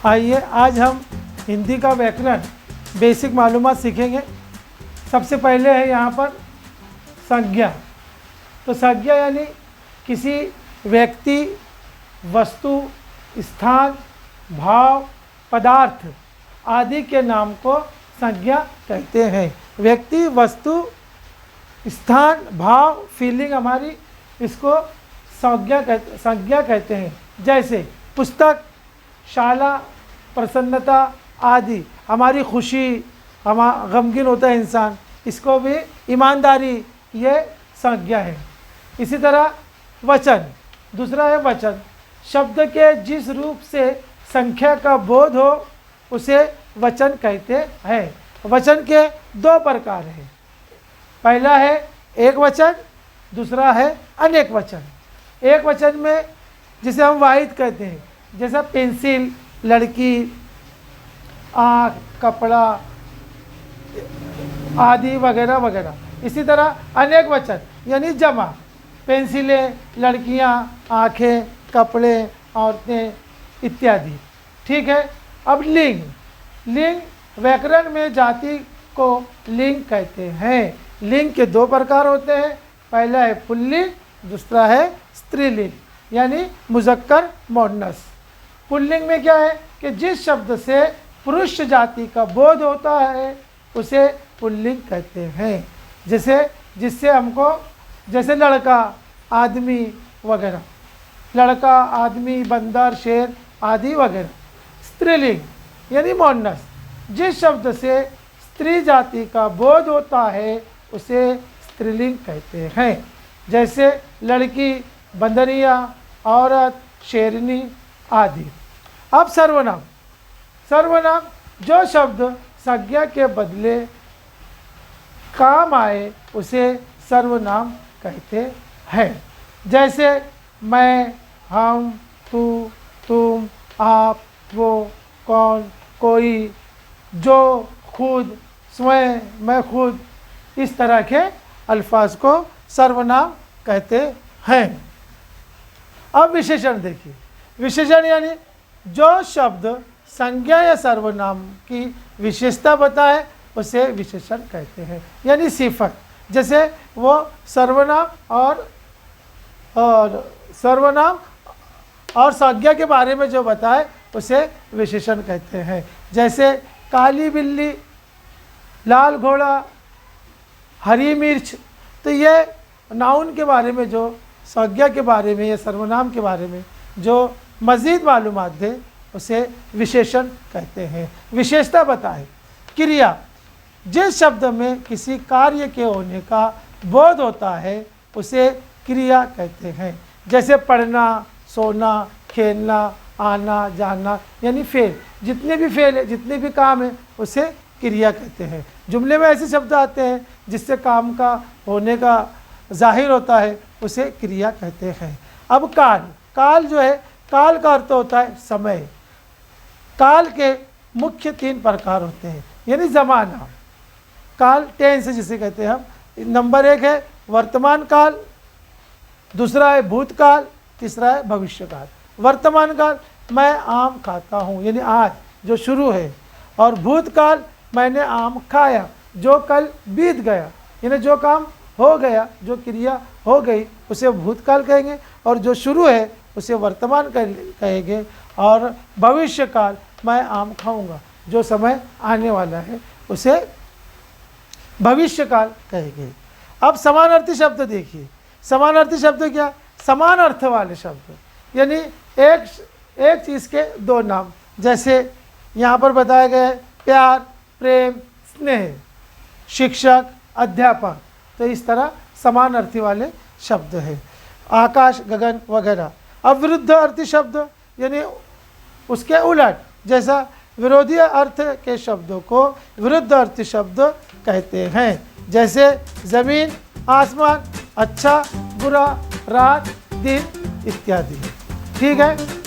आइए आज हम हिंदी का व्याकरण बेसिक मालूमात सीखेंगे। सबसे पहले है यहाँ पर संज्ञा। तो संज्ञा यानी किसी व्यक्ति, वस्तु, स्थान, भाव, पदार्थ आदि के नाम को संज्ञा कहते हैं। व्यक्ति, वस्तु, स्थान, भाव, फीलिंग हमारी, इसको संज्ञा कहते हैं। जैसे पुस्तक, शाला, प्रसन्नता आदि, हमारी खुशी, गमगीन होता है इंसान, इसको भी ईमानदारी, ये संज्ञा है। इसी तरह वचन, दूसरा है वचन। शब्द के जिस रूप से संख्या का बोध हो उसे वचन कहते हैं। वचन के दो प्रकार हैं, पहला है एक वचन, दूसरा है अनेक वचन। एक वचन में जिसे हम वाहिद कहते हैं, जैसा पेंसिल, लड़की, आँख, कपड़ा आदि वगैरह वगैरह। इसी तरह अनेक वचन यानी जमा, पेंसिलें, लड़कियाँ, आँखें, कपड़े, औरतें इत्यादि। ठीक है। अब लिंग। लिंग व्याकरण में जाति को लिंग कहते हैं। लिंग के दो प्रकार होते हैं, पहला है पुल्लिंग, दूसरा है स्त्रीलिंग यानी मुज़क्कर मोनस। पुल्लिंग में क्या है कि जिस शब्द से पुरुष जाति का बोध होता है उसे पुल्लिंग कहते हैं। जिससे हमको, जैसे लड़का, आदमी वगैरह, लड़का, आदमी, बंदर, शेर आदि वगैरह। स्त्रीलिंग यानी मोनस, जिस शब्द से स्त्री जाति का बोध होता है उसे स्त्रीलिंग कहते हैं। जैसे लड़की, बंदरिया, औरत, शेरनी आदि। अब सर्वनाम। सर्वनाम जो शब्द संज्ञा के बदले काम आए उसे सर्वनाम कहते हैं। जैसे मैं, हम, तू, तुम, आप, वो, कौन, कोई, जो, खुद, स्वयं, मैं खुद, इस तरह के अल्फाज को सर्वनाम कहते हैं। अब विशेषण देखिए। विशेषण यानी जो शब्द संज्ञा या सर्वनाम की विशेषता बताए उसे विशेषण कहते हैं, यानी सिफत। जैसे वो सर्वनाम और संज्ञा के बारे में जो बताए उसे विशेषण कहते हैं। जैसे काली बिल्ली, लाल घोड़ा, हरी मिर्च। तो ये नाउन के बारे में, जो संज्ञा के बारे में या सर्वनाम के बारे में जो मज़ीद मालूमात दे उसे विशेषण कहते हैं। विशेषता बताए। क्रिया, जिस शब्द में किसी कार्य के होने का बोध होता है उसे क्रिया कहते हैं। जैसे पढ़ना, सोना, खेलना, आना, जाना यानी फेल। जितने भी फेल है, जितने भी काम है उसे क्रिया कहते हैं। जुमले में ऐसे शब्द आते हैं जिससे काम का होने का जाहिर होता है उसे क्रिया कहते हैं। अब काल। काल जो है, काल का अर्थ होता है समय। काल के मुख्य तीन प्रकार होते हैं, यानी ज़माना। काल टेंस जिसे कहते हैं हम। नंबर एक है वर्तमान काल, दूसरा है भूतकाल, तीसरा है भविष्यकाल। वर्तमान काल, मैं आम खाता हूँ यानी आज जो शुरू है, और भूतकाल, मैंने आम खाया जो कल बीत गया यानी जो काम हो गया, जो क्रिया हो गई उसे भूतकाल कहेंगे, और जो शुरू है उसे वर्तमान कहेंगे। और भविष्यकाल, मैं आम खाऊंगा जो समय आने वाला है उसे भविष्यकाल कहेंगे। अब समानार्थी शब्द देखिए। समानार्थी शब्द क्या? समान अर्थ वाले शब्द, यानी एक चीज़ के दो नाम। जैसे यहाँ पर बताया गया है प्यार, प्रेम, स्नेह, शिक्षक, अध्यापक। तो इस तरह समान अर्थी वाले शब्द हैं। आकाश, गगन वगैरह। अब विरुद्ध अर्थी शब्द यानी उसके उलट, जैसा विरोधी अर्थ के शब्दों को विरुद्ध अर्थी शब्द कहते हैं। जैसे ज़मीन, आसमान, अच्छा, बुरा, रात, दिन इत्यादि। ठीक है।